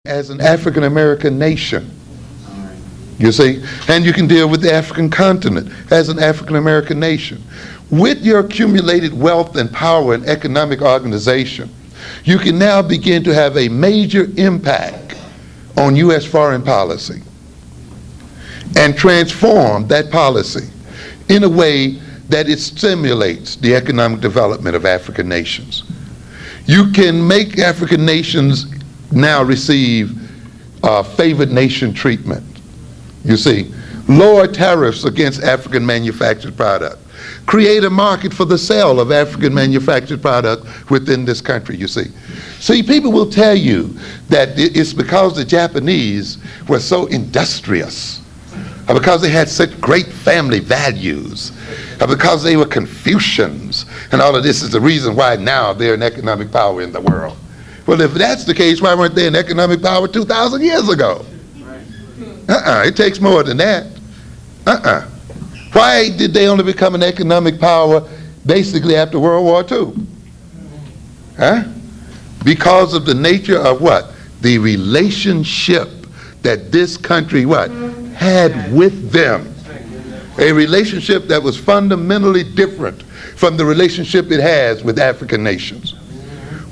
as an African American nation. You see, and you can deal with the African continent as an African American nation. With your accumulated wealth and power and economic organization, you can now begin to have a major impact on U.S. foreign policy and transform that policy in a way that it stimulates the economic development of African nations. You can make African nations now receive favored nation treatment. You see, lower tariffs against African manufactured product. Create a market for the sale of African manufactured product within this country, you see. See, people will tell you that it's because the Japanese were so industrious, or because they had such great family values, or because they were Confucians, and all of this is the reason why now they're an economic power in the world. Well, if that's the case, why weren't they an economic power 2,000 years ago? It takes more than that. Why did they only become an economic power basically after World War II? Because of the nature of what? The relationship that this country had with them. A relationship that was fundamentally different from the relationship it has with African nations.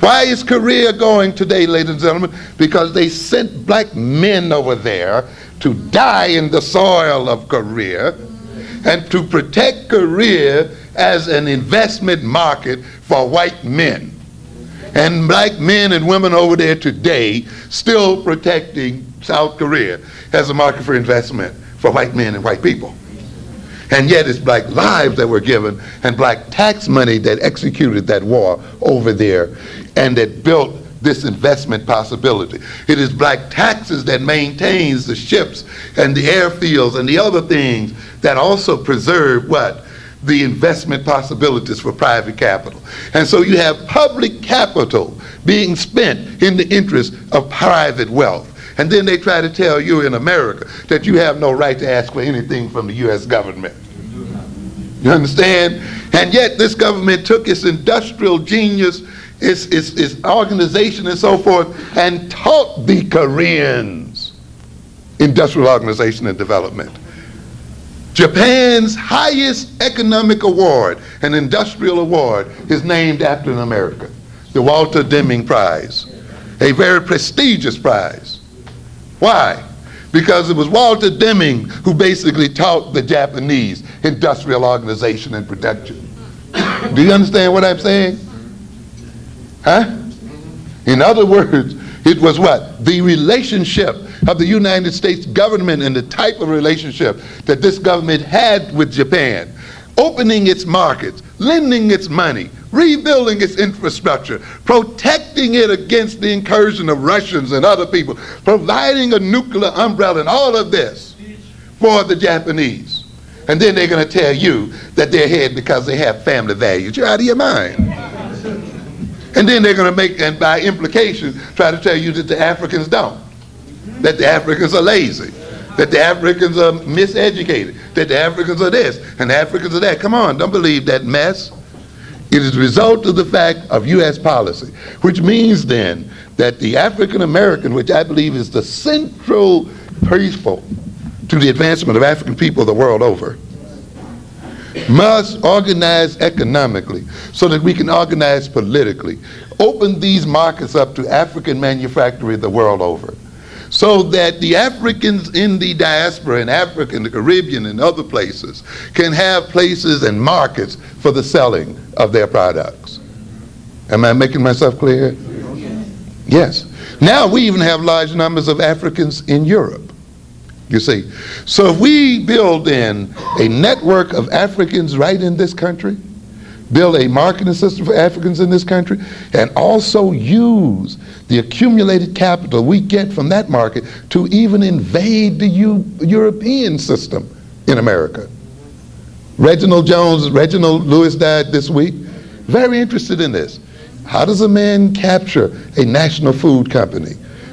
Why is Korea going today, ladies and gentlemen? Because they sent black men over there to die in the soil of Korea and to protect Korea as an investment market for white men. And black men and women over there today still protecting South Korea as a market for investment for white men and white people. And yet it's black lives that were given and black tax money that executed that war over there and that built this investment possibility. It is black taxes that maintains the ships and the airfields and the other things that also preserve the investment possibilities for private capital. And so you have public capital being spent in the interest of private wealth. And then they try to tell you in America that you have no right to ask for anything from the U.S. government. You understand? And yet this government took its industrial genius, its organization and so forth, and taught the Koreans industrial organization and development. Japan's highest economic award, an industrial award, is named after an American, the Walter Deming Prize, a very prestigious prize. Why? Because it was Walter Deming who basically taught the Japanese industrial organization and production. Do you understand what I'm saying? In other words, it was the relationship of the United States government and the type of relationship that this government had with Japan, opening its markets, lending its money, rebuilding its infrastructure, protecting it against the incursion of Russians and other people, providing a nuclear umbrella and all of this for the Japanese. And then they're going to tell you that they're ahead because they have family values. You're out of your mind. And then they're going to make, and by implication, try to tell you that the Africans don't, that the Africans are lazy, that the Africans are miseducated, that the Africans are this and the Africans are that. Come on, don't believe that mess. It is a result of the fact of U.S. policy, which means then that the African American, which I believe is the central principle to the advancement of African people the world over, must organize economically so that we can organize politically, open these markets up to African manufacturing the world over, so that the Africans in the diaspora in Africa and the Caribbean and other places can have places and markets for the selling of their products. Am I making myself clear? Yes. Now we even have large numbers of Africans in Europe, you see. So if we build in a network of Africans right in this country, build a marketing system for Africans in this country, and also use the accumulated capital we get from that market to even invade the European system in America. Reginald Lewis died this week. Very interested in this. How does a man capture a national food company?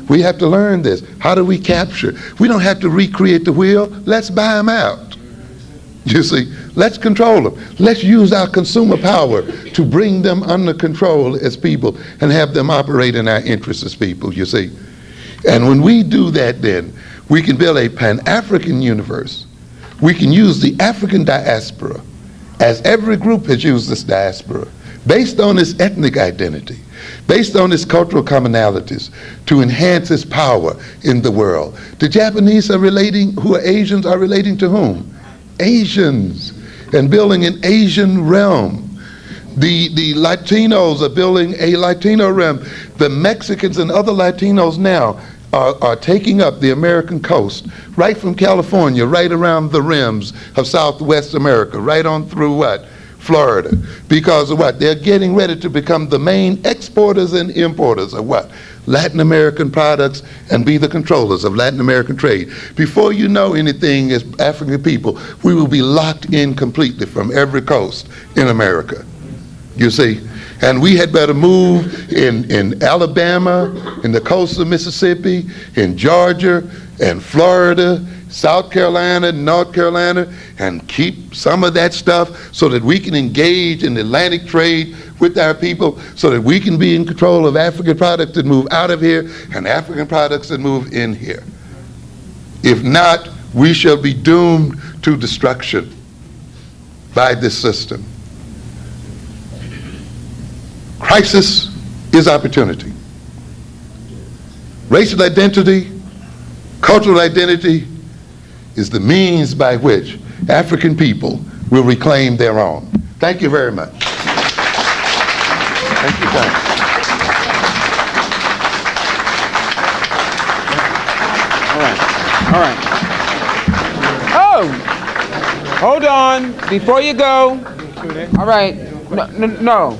We have to learn this. How do we capture? We don't have to recreate the wheel. Let's buy them out. You see, let's control them. Let's use our consumer power to bring them under control as people and have them operate in our interests as people, you see. And when we do that, then we can build a Pan-African universe. We can use the African diaspora, as every group has used this diaspora, based on its ethnic identity, based on its cultural commonalities, to enhance its power in the world. The Japanese are relating, who are Asians, are relating to whom? Asians, and building an Asian realm. The Latinos are building a Latino realm. The Mexicans and other Latinos now are taking up the American coast, right from California, right around the rims of Southwest America, right on through what? Florida. Because of what? They're getting ready to become the main exporters and importers of what? Latin American products, and be the controllers of Latin American trade. Before you know anything as African people, we will be locked in completely from every coast in America. You see? And we had better move in Alabama, in the coast of Mississippi, in Georgia, and Florida, South Carolina, North Carolina, and keep some of that stuff so that we can engage in Atlantic trade with our people, so that we can be in control of African products that move out of here and African products that move in here. If not, we shall be doomed to destruction by this system. Crisis is opportunity. Racial identity, cultural identity is the means by which African people will reclaim their own. Thank you very much. Thank you, thank you. All right. Oh, hold on, before you go. All right, no.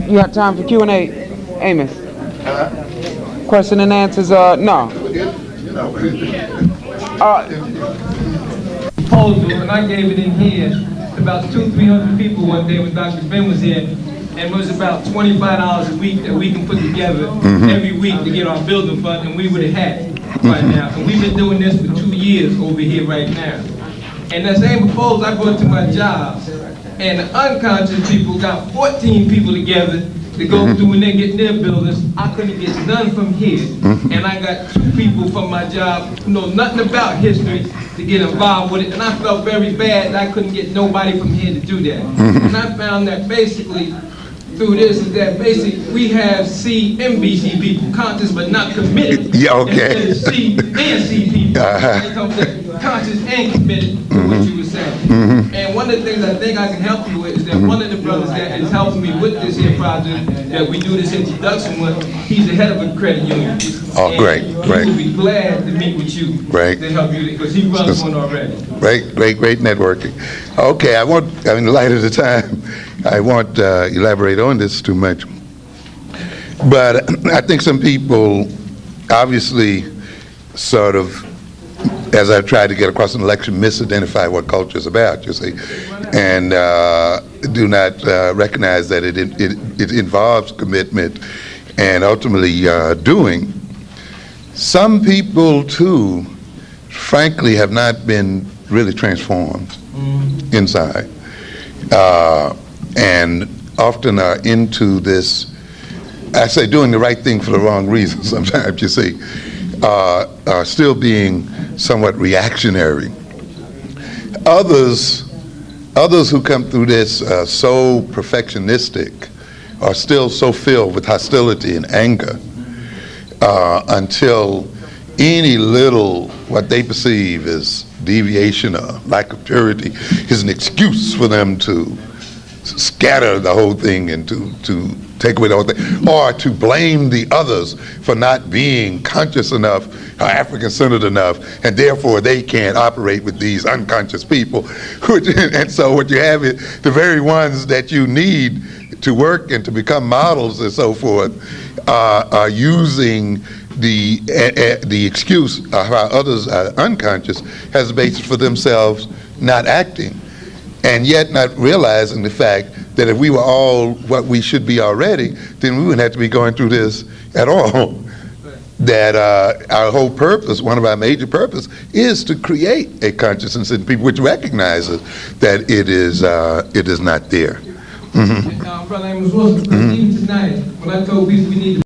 You have time for Q&A, Amos? Question and answers, no. Proposal, and I gave it in here to about 200-300 people one day when Dr. Ben was here, and it was about $25 a week that we can put together every week to get our building fund, and we would have had right now. And we've been doing this for 2 years over here right now. And that same proposal I brought to my job, and the unconscious people got 14 people together to go through when they get in their buildings. I couldn't get none from here. And I got 2 people from my job who know nothing about history to get involved with it. And I felt very bad that I couldn't get nobody from here to do that. And I found that basically through this is that basically we have CNBC people, conscious but not committed. Yeah, okay. Instead of C and C people. They come to conscious and committed to what you were saying. And one of the things I think I can help you with is that one of the brothers that is helping me with this here project that we do this introduction with, he's the head of a credit union. Oh, great, great. He will be glad to meet with you to help you, because he runs one already. Great networking. Okay, in the light of the time, I won't elaborate on this too much. But I think some people obviously sort of, as I tried to get across an election, misidentify what culture is about, you see, and do not recognize that it involves commitment and ultimately doing. Some people, too, frankly, have not been really transformed inside, and often are into this, I say doing the right thing for the wrong reason sometimes, you see, are still being somewhat reactionary. Others who come through this so perfectionistic are still so filled with hostility and anger until any little, what they perceive as deviation or lack of purity is an excuse for them to scatter the whole thing and to take away the whole thing, or to blame the others for not being conscious enough or African-centered enough, and therefore they can't operate with these unconscious people. And so what you have is the very ones that you need to work and to become models and so forth are using the excuse of how others are unconscious as a basis for themselves not acting, and yet not realizing the fact that if we were all what we should be already, then we wouldn't have to be going through this at all. That our whole purpose, one of our major purpose, is to create a consciousness in people which recognizes that it is not there. Brother Amos Wilson, even tonight, when I told people we need to